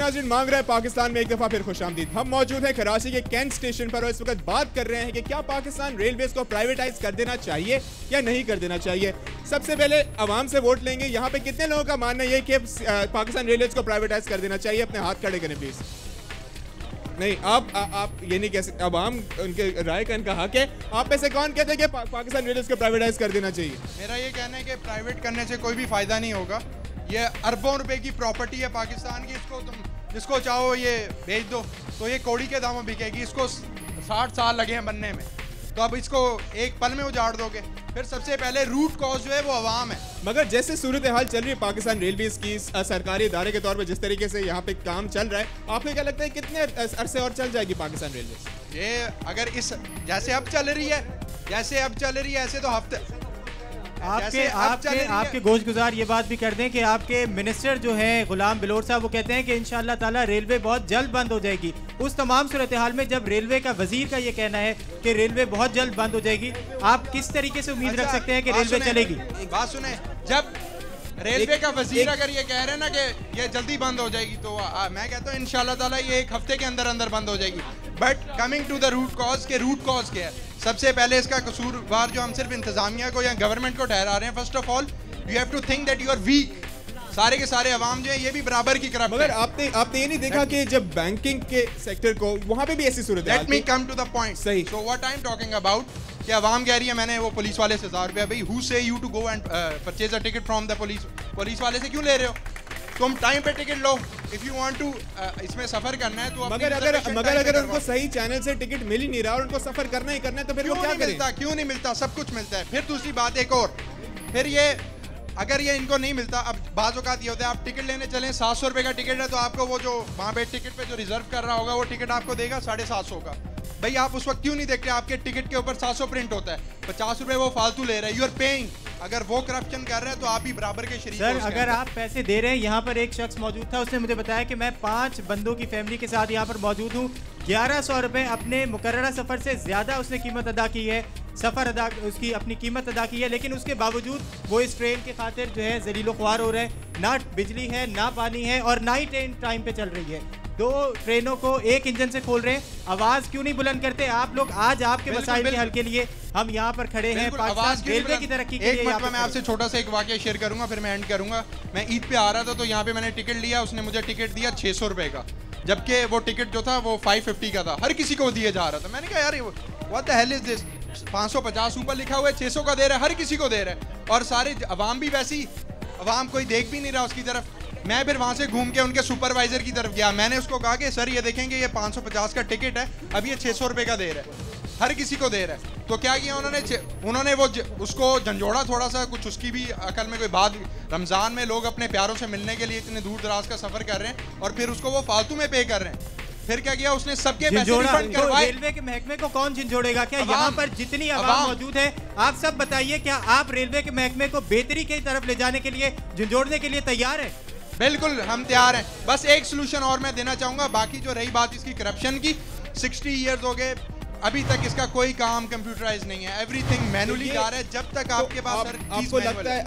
नाज़रीन, मांग रहा है पाकिस्तान में एक दफा फिर खुशामदीद। हम मौजूद हैं कराची के कैंट स्टेशन पर और इस वक्त बात कर रहे हैं कि क्या पाकिस्तान रेलवेज को प्राइवेटाइज कर देना चाहिए या नहीं कर देना चाहिए। सबसे पहले आवाम से वोट लेंगे। यहाँ पे कितने लोगों का मानना है कि पाकिस्तान रेलवेज को प्राइवेटाइज कर देना चाहिए? अपने हाथ खड़े करें प्लीज। नहीं, आप ये नहीं कह सकते, आवाम उनके राय का इनका हक है। आप में से कौन कहते हैं कि पाकिस्तान रेलवेज को प्राइवेटाइज कर देना चाहिए? मेरा ये कहना है कि प्राइवेट करने से कोई भी फायदा नहीं होगा। ये अरबों रुपए की प्रॉपर्टी है पाकिस्तान की, इसको तुम जिसको चाहो ये बेच दो तो ये कौड़ी के दामों बिकेगी। इसको 60 साल लगे हैं बनने में, तो अब इसको एक पल में उजाड़ दोगे। फिर सबसे पहले रूट कॉज जो है वो अवाम है। मगर जैसे सूरत हाल चल रही है पाकिस्तान रेलवेज की सरकारी इदारे के तौर पर, जिस तरीके से यहाँ पे काम चल रहा है, आपको क्या लगता है कितने अरसे और चल जाएगी पाकिस्तान रेलवेज? ये अगर इस जैसे अब चल रही है ऐसे तो हफ्ते आपके गोशगुजार ये बात भी कर दें कि आपके मिनिस्टर जो हैं गुलाम बिलोर साहब, वो कहते हैं कि इंशाअल्लाह ताला रेलवे बहुत जल्द बंद हो जाएगी। उस तमाम सूरत हाल में जब रेलवे का वजीर का ये कहना है कि रेलवे बहुत जल्द बंद हो जाएगी, आप किस तरीके से उम्मीद रख सकते हैं कि रेलवे चलेगी? बात सुने, जब रेलवे का वजीर अगर ये कह रहे हैं ना कि ये जल्दी बंद हो जाएगी, तो मैं कहता हूँ इंशाअल्लाह ताला ये एक हफ्ते के अंदर अंदर बंद हो जाएगी। But coming to the root cause के रूट कॉज क्या है? सबसे पहले इसका कसूरवार जो हम सिर्फ इंतजामिया को या गवर्नमेंट को ठहरा रहे हैं। First of all you have to think that you are weak. सारे के सारे अवाम जो है ये भी बराबर की करप्ट। मगर आपने ये नहीं देखा कि जब बैंकिंग के सेक्टर को वहां पे भी ऐसी सूरत है? Let me come to the point. सही। So what I am talking about कि अवाम कह रही है मैंने वो पुलिस वाले से 1000 रुपया, भाई who says you to go and purchase a ticket from the police वाले से क्यों ले रहे हो? तुम टाइम पे टिकट लो। इफ यू वांट टू इसमें सफर करना है तो मगर अगर उनको सही चैनल से टिकट मिल ही नहीं रहा और उनको सफर करना ही करना है तो फिर वो क्या करें? क्यों नहीं मिलता? सब कुछ मिलता है। फिर दूसरी बात एक और, फिर ये अगर ये इनको नहीं मिलता, अब बाज़ औक़ात ये होता है आप टिकट लेने चलें, 700 रुपये का टिकट है तो आपको वो जो वहाँ पे टिकट पे जो रिजर्व कर रहा होगा वो टिकट आपको देगा 750 का। भाई आप उस वक्त क्यों नहीं देखते आपके टिकट के ऊपर 700 प्रिंट होता है, 50 रुपये वो फालतू ले रहा है। You are paying. अगर वो करप्शन कर रहे हैं तो आप ही बराबर के शरीक। सर अगर आप पैसे दे रहे हैं, यहाँ पर एक शख्स मौजूद था, उसने मुझे बताया कि मैं 5 बंदों की फैमिली के साथ यहाँ पर मौजूद हूँ। 1100 रुपये अपने मुकर्ररा सफ़र से ज़्यादा उसने कीमत अदा की है, उसकी अपनी कीमत अदा की है, लेकिन उसके बावजूद वो इस ट्रेन के खातिर जो है ज़लीलो ख्वार हो रहे हैं। ना बिजली है, ना पानी है और ना ही ट्रेन टाइम पे चल रही है। 2 ट्रेनों को एक इंजन से खोल रहे हैं। आवाज़ क्यों नहीं बुलंद करते आप लोग? आज आपके मसाइल के हल के लिए हम यहाँ पर खड़े हैं। पाकिस्तान रेलवे की तरक्की के लिए मैं आपसे छोटा सा एक वाकया शेयर करूंगा, फिर मैं एंड करूंगा। मैं ईद पे आ रहा था तो यहाँ पे मैंने टिकट लिया, उसने मुझे टिकट दिया 600 रुपये का, जबकि वो टिकट जो था वो 550 का था। हर किसी को दिया जा रहा था। मैंने कहा यार what the hell is this? 550 ऊपर लिखा हुआ है, 600 का दे रहा है, हर किसी को दे रहा है। और सारे अवाम भी वैसी, अवाम कोई देख भी नहीं रहा उसकी तरफ। मैं फिर वहाँ से घूम के उनके सुपरवाइजर की तरफ गया। मैंने उसको कहा कि सर ये देखेंगे ये 550 का टिकट है, अब ये 600 रुपये का दे रहा है, हर किसी को दे रहा है। तो क्या किया उन्होंने वो उसको झंझोड़ा थोड़ा सा, कुछ उसकी भी अकल में कोई बात। रमज़ान में लोग अपने प्यारों से मिलने के लिए इतने दूर दराज का सफ़र कर रहे हैं और फिर उसको वो फालतू में पे कर रहे हैं। फिर क्या किया उसने? सबके पैसे रिफंड करवाए। रेलवे के महकमे को कौन झंझोड़ेगा? क्या यहाँ पर जितनी आवाम मौजूद है, आप सब बताइए, क्या आप रेलवे के महकमे को बेहतरी की तरफ ले जाने के लिए, झंझोड़ने के लिए तैयार है? बिल्कुल हम तैयार हैं। बस एक सोल्यूशन और मैं देना चाहूंगा। बाकी जो रही बात इसकी करप्शन की, 60 ईयर्स हो गए, अभी तक इसका कोई काम कंप्यूटराइज नहीं है। एवरीथिंग मैनुअली जा रहा है। जब तक आपके पास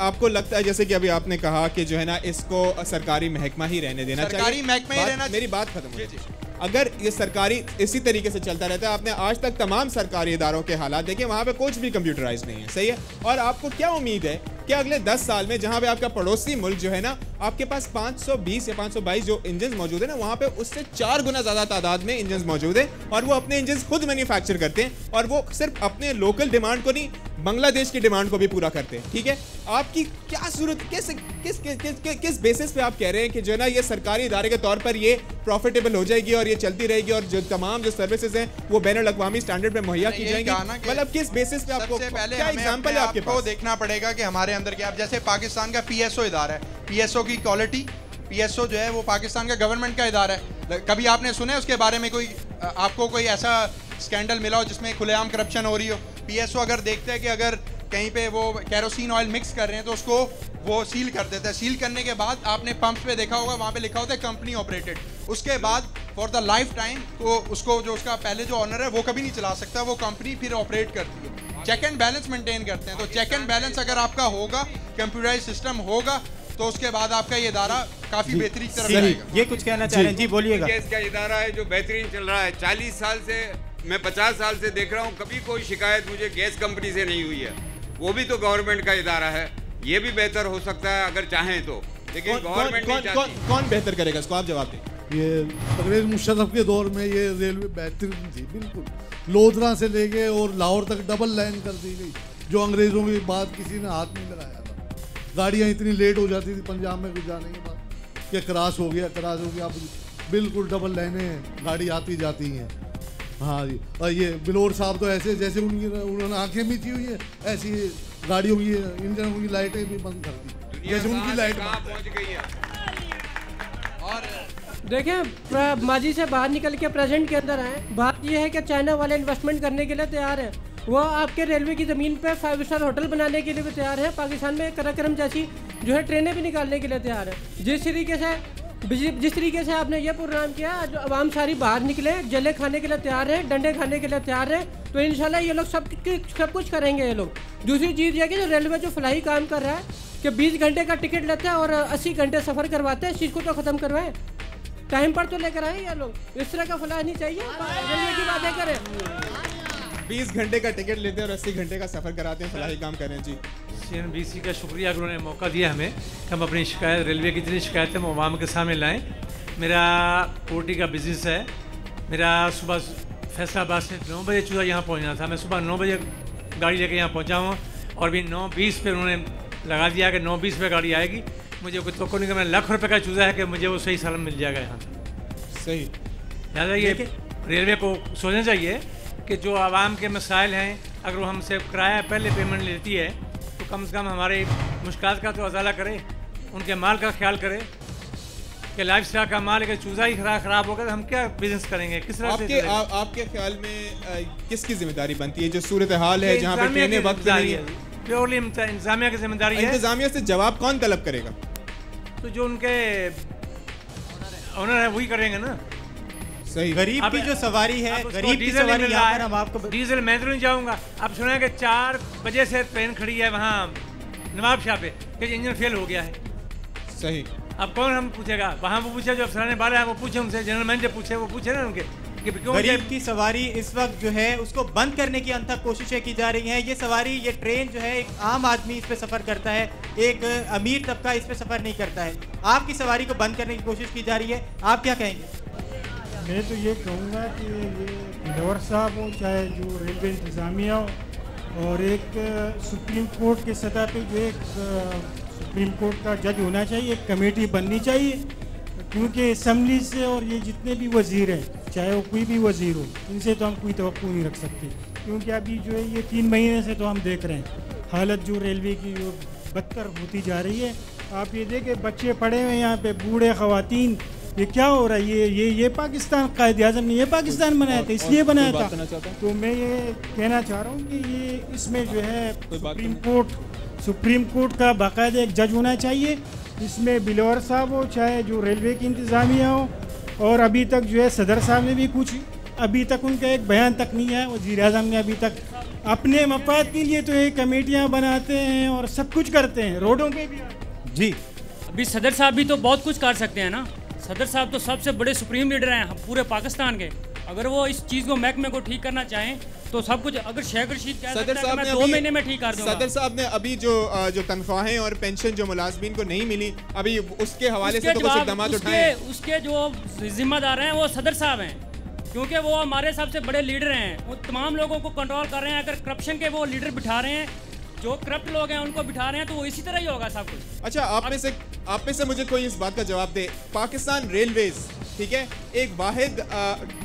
आपको लगता है जैसे कि अभी आपने कहा कि जो है ना इसको सरकारी महकमा ही रहने देना चाहिए, सरकारी महकमा ही रहना। मेरी बात खत्म हो गई। अगर ये सरकारी इसी तरीके से चलता रहता है, आपने आज तक तमाम सरकारी इदारों के हालात देखे, वहाँ पे कुछ भी कंप्यूटराइज नहीं है, सही है। और आपको क्या उम्मीद है कि अगले 10 साल में जहाँ पे आपका पड़ोसी मुल्क जो है ना, आपके पास 520 या 522 जो इंजन मौजूद है ना, वहाँ पे उससे 4 गुना ज़्यादा तादाद में इंजन मौजूद है और वो अपने इंजन खुद मैन्युफैक्चर करते हैं और वो सिर्फ अपने लोकल डिमांड को नहीं, बांग्लादेश की डिमांड को भी पूरा करते हैं। ठीक है, आपकी क्या सूरत, किस बेसिस पे आप कह रहे हैं कि जो है ना ये सरकारी इदारे के तौर पर ये प्रॉफिटेबल हो जाएगी और ये चलती रहेगी और जो तमाम जो सर्विसेज हैं वो बैनुल अक़वामी स्टैंडर्ड पे मुहैया की जाएंगी? मतलब किस बेसिस पे आपको, क्या एग्जांपल है आपके पास? देखना पड़ेगा कि हमारे अंदर क्या, जैसे पाकिस्तान का PSO इदारा है, PSO की क्वालिटी, PSO जो है वो पाकिस्तान का गवर्नमेंट का इदारा है। कभी आपने सुना है उसके बारे में कोई, आपको कोई ऐसा स्कैंडल मिला हो जिसमें खुलेआम करप्शन हो रही हो? PSO अगर देखते हैं कि अगर कहीं पे वो कैरोसिन ऑयल मिक्स कर रहे हैं तो उसको वो सील कर देता है। सील करने के बाद आपने पंप्स पे देखा होगा, वहाँ पे लिखा होता है कंपनी ऑपरेटेड। उसके बाद फॉर द लाइफ टाइम तो उसको जो उसका पहले जो ऑनर है वो कभी नहीं चला सकता, वो कंपनी फिर ऑपरेट करती है। चेक एंड बैलेंस मेंटेन करते हैं। तो चेक एंड बैलेंस अगर आपका होगा, कंप्यूटराइज सिस्टम होगा, तो उसके बाद आपका ये इदारा काफ़ी बेहतरीन तरफ सही, जाएगा। ये कुछ कहना चाह रहे हैं जी, बोलिएगा। गैस का इदारा है जो बेहतरीन चल रहा है। 40 साल से, मैं 50 साल से देख रहा हूँ, कभी कोई शिकायत मुझे गैस कंपनी से नहीं हुई है। वो भी तो गवर्नमेंट का इदारा है, ये भी बेहतर हो सकता है अगर चाहें तो, लेकिन गवर्नमेंट नहीं चाहती। कौन बेहतर करेगा इसको, आप जवाब दें। ये परवेज मुशर्रफ के दौर में ये रेलवे बेहतरीन थी, बिल्कुल। लोधरा से लेके और लाहौर तक डबल लाइन कर दी गई, जो अंग्रेज़ों की बात किसी ने हाथ नहीं लगाया था। गाड़ियाँ इतनी लेट हो जाती थी पंजाब में कुछ जाने के बाद कि क्रॉस हो गया, अब बिल्कुल डबल लाइनें हैं, गाड़ी आती जाती हैं। हाँ जी, और ये बिलोर साहब तो ऐसे जैसे उन्होंने आंखें मीची हुई है, ऐसी गाड़ियों की इंजनों की लाइटें भी बंद कर दी, जैसे उनकी लाइट पहुंच गई है। और देखें, माजी से बाहर निकल के प्रेजेंट के अंदर आए। बात यह है कि चाइना वाले इन्वेस्टमेंट करने के लिए तैयार हैं। वो आपके रेलवे की ज़मीन पे 5 स्टार होटल बनाने के लिए भी तैयार है। पाकिस्तान में कराक्रम जैसी जो है ट्रेनें भी निकालने के लिए तैयार है। जिस तरीके से आपने ये प्रोग्राम किया, जो आवाम सारी बाहर निकले, जले खाने के लिए तैयार है, डंडे खाने के लिए तैयार है, तो इंशाल्लाह ये लोग सब कुछ करेंगे ये लोग। दूसरी चीज़ यह कि जो रेलवे जो फ्लाई काम कर रहा है कि 20 घंटे का टिकट लेता है और 80 घंटे सफ़र करवाते हैं, इस चीज़ को तो ख़त्म करवाएं। टाइम पर तो लेकर आए ये लोग, इस तरह का फ्लाई नहीं चाहिए। रेलवे की बातें करें। 20 घंटे का टिकट लेते हैं और 80 घंटे का सफ़र कराते हैं, फलाही काम करें जी। CNBC का शुक्रिया कि उन्होंने मौका दिया हमें कि हम अपनी शिकायत, रेलवे की जितनी शिकायतें हम आवाम के सामने लाएं। मेरा पोल्ट्री का बिज़नेस है। मेरा सुबह फैसलाबाद से 9 बजे चूज़ा यहाँ पहुँचना था। मैं सुबह 9 बजे गाड़ी लेकर यहाँ पहुँचा हूँ और अभी 9:20 पे उन्होंने लगा दिया कि 9:20 पे गाड़ी आएगी। मुझे कोई तो नहीं कि मैं लाख रुपए का चूज़ा है कि मुझे वो सही सालम मिल जाएगा यहाँ से। सही, लिहाजा ये रेलवे को सोचना चाहिए कि जो आवाम के मसाइल हैं, अगर वो हमसे किराया पहले पेमेंट लेती है तो कम से कम हमारे मुश्किलात का तो अजाला करे, उनके माल का ख्याल करे कि लाइफ स्टाइल का माल अगर चूज़ा ही ख़राब होगा तो हम क्या बिजनेस करेंगे, किस तरह से? आपके ख्याल में किसकी जिम्मेदारी बनती है जो सूरत हाल है जहाँ पे ट्रेनें वक्त नहीं है? प्योरली इंतजामिया की जिम्मेदारी है। इंतजामिया से जवाब कौन तलब करेगा? तो जो उनके ओनर है वही करेंगे ना। सही। गरीब की जो सवारी है, गरीब की सवारी यहाँ पर हम आपको डीजल मैं तो नहीं जाऊँगा। अब सुना है कि 4 बजे से ट्रेन खड़ी है वहाँ नवाब शाह पे कि इंजन फेल हो गया है। सही। अब कौन हम पूछेगा? वहाँ वो पूछे जो अफसराने वाले हैं, वो पूछे उनसे, जनरल मैनेजर पूछे, वो पूछे ना उनके कि क्यों गरीब की सवारी इस वक्त जो है उसको बंद करने की अंतक कोशिशें की जा रही हैं। ये सवारी, ये ट्रेन जो है, एक आम आदमी इस पे सफ़र करता है, एक अमीर तबका इस पे सफ़र नहीं करता है। आपकी सवारी को बंद करने की कोशिश की जा रही है, आप क्या कहेंगे? मैं तो ये कहूँगा कि ये बिलौर साहब हो, चाहे जो रेलवे इंतज़ामिया हो, और एक सुप्रीम कोर्ट के सतह पे जो एक सुप्रीम कोर्ट का जज होना चाहिए, एक कमेटी बननी चाहिए, क्योंकि असम्बली से और ये जितने भी वज़ीर हैं, चाहे वो कोई भी वज़ीर हो, इनसे तो हम कोई तवक्कुह नहीं रख सकते। क्योंकि अभी जो है ये 3 महीने से तो हम देख रहे हैं हालत जो रेलवे की जो बदतर होती जा रही है। आप ये देखें, बच्चे पड़े हुए हैं यहाँ पे, बूढ़े ख़वातीन, ये क्या हो रहा है? ये पाकिस्तान कायद-ए-आज़म ने ये पाकिस्तान बनाया था, इसलिए बनाया था। तो मैं ये कहना चाह रहा हूँ कि ये इसमें जो है सुप्रीम कोर्ट का बाकायदा एक जज होना चाहिए। इसमें बिलौर साहब हो, चाहे जो रेलवे की इंतज़ामिया हो, और अभी तक जो है सदर साहब ने भी कुछ, अभी तक उनका एक बयान तक नहीं है। वज़ीर आज़म ने अभी तक अपने मफाद के लिए तो ये कमेटियाँ बनाते हैं और सब कुछ करते हैं, रोडों पे भी। जी, अभी सदर साहब भी तो बहुत कुछ कर सकते हैं ना। सदर साहब तो सबसे बड़े सुप्रीम लीडर हैं पूरे पाकिस्तान के। अगर वो इस चीज़ को, महकमे को ठीक करना चाहें तो सब कुछ, अगर शेख रशीद कह सकता है मैं 2 महीने में ठीक कर दूंगा। सदर साहब ने अभी जो तनख्वाहें और पेंशन जो मुलाजमीन को नहीं मिली, अभी उसके हवाले से तो कुछ इक़दाम उठाए। उसके जो जिम्मेदार हैं वो सदर साहब हैं, क्योंकि वो हमारे सबसे बड़े लीडर हैं। वो तमाम लोगों को कंट्रोल कर रहे हैं। अगर करप्शन के वो लीडर बिठा रहे हैं, जो करप्ट लोग हैं उनको बिठा रहे हैं, तो वो इसी तरह ही होगा सब कुछ। अच्छा, आप में से मुझे कोई इस बात का जवाब दे, पाकिस्तान रेलवेज, ठीक है, एक वाहिद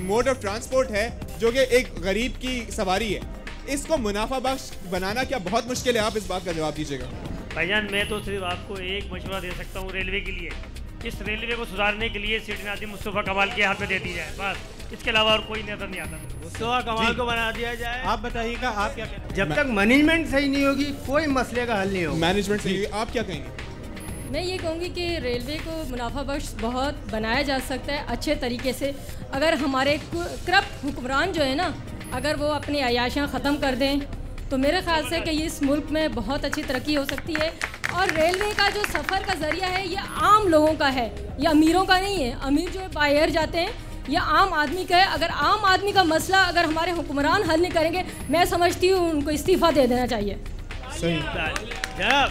मोड ऑफ ट्रांसपोर्ट है जो कि एक गरीब की सवारी है, इसको मुनाफा बख्श बनाना क्या बहुत मुश्किल है? आप इस बात का जवाब दीजिएगा। भाईजान, मैं तो सिर्फ आपको एक मशवरा दे सकता हूँ रेलवे के लिए। इस रेलवे को सुधारने के लिए सीट नाज़िम मुस्तफ़ा कमाल के हाथ में दे दी जाए, बस। इसके अलावा और कोई नजर नहीं आता। मुस्तफ़ा कमाल को बना दिया जाए। आप बताइएगा, आप क्या कहेंगे? जब तक मैनेजमेंट सही नहीं होगी कोई मसले का हल नहीं होगा। मैनेजमेंट सही, आप क्या कहेंगे? मैं ये कहूँगी कि रेलवे को मुनाफा बख्श बहुत बनाया जा सकता है अच्छे तरीके से। अगर हमारे करप्ट हुक्मरान जो है ना, अगर वो अपनी अयाशियाँ ख़त्म कर दें तो मेरे ख्याल से कि इस मुल्क में बहुत अच्छी तरक्की हो सकती है। और रेलवे का जो सफ़र का ज़रिया है ये आम लोगों का है, ये अमीरों का नहीं है। अमीर जो है बाय एयर जाते हैं, ये आम आदमी का है। अगर आम आदमी का मसला अगर हमारे हुक्मरान हल नहीं करेंगे, मैं समझती हूँ उनको इस्तीफ़ा दे देना चाहिए। सही जनाब,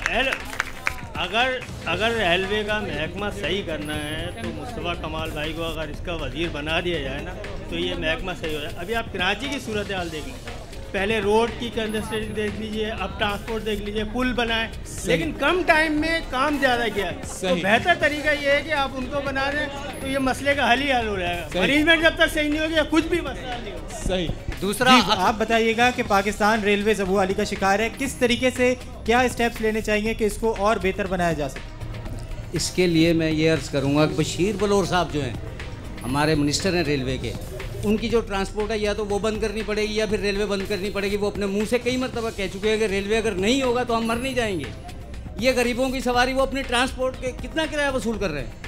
अगर रेलवे का महकमा सही करना है तो मुस्तफ़ा कमाल भाई को अगर इसका वजीर बना दिया जाए ना तो ये महकमा सही हो जाए। अभी आप कराची की सूरत हाल देख लीजिए, पहले रोड की कंजस्टेड देख लीजिए, अब ट्रांसपोर्ट देख लीजिए, पुल बनाए, लेकिन कम टाइम में काम ज़्यादा किया है। तो बेहतर तरीका ये है कि आप उनको बना दें तो ये मसले का हल ही हल हो जाएगा। मैनेजमेंट जब तक सही नहीं होगी या कुछ भी मसला नहीं होगा। सही। दूसरा आप बताइएगा कि पाकिस्तान रेलवे ज़बू आली का शिकार है, किस तरीके से क्या स्टेप्स लेने चाहिए कि इसको और बेहतर बनाया जा सके? इसके लिए मैं ये अर्ज़ करूँगा कि बशीर बलोर साहब जो हैं हमारे मिनिस्टर हैं रेलवे के, उनकी जो ट्रांसपोर्ट है या तो वो बंद करनी पड़ेगी या फिर रेलवे बंद करनी पड़ेगी। वो अपने मुंह से कई मरतबा कह चुके हैं कि रेलवे अगर नहीं होगा तो हम मर नहीं जाएंगे। ये गरीबों की सवारी, वो अपने ट्रांसपोर्ट के कितना किराया वसूल कर रहे हैं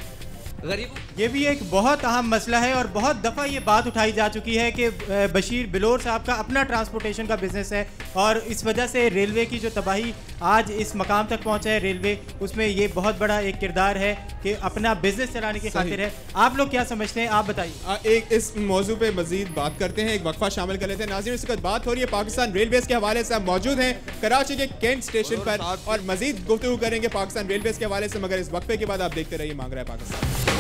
गरीबों। ये भी एक बहुत अहम मसला है और बहुत दफ़ा ये बात उठाई जा चुकी है कि बशीर बिलोर साहब का अपना ट्रांसपोर्टेशन का बिजनेस है और इस वजह से रेलवे की जो तबाही आज इस मकाम तक पहुंचा है रेलवे, उसमें ये बहुत बड़ा एक किरदार है कि अपना बिजनेस चलाने की खातिर है। आप लोग क्या समझते हैं, आप बताइए। एक इस मौजू पे मजीद बात करते हैं, एक वक्फा शामिल कर लेते हैं। नाज़रीन, इसके बाद बात हो रही है पाकिस्तान रेलवेज़ के हवाले से। हम मौजूद हैं कराची के कैंट स्टेशन पर और मजीद गुफ्तगू करेंगे पाकिस्तान रेलवेज़ के हवाले से, मगर इस वक्फे के बाद आप देखते रहिए मांग रहा है पाकिस्तान।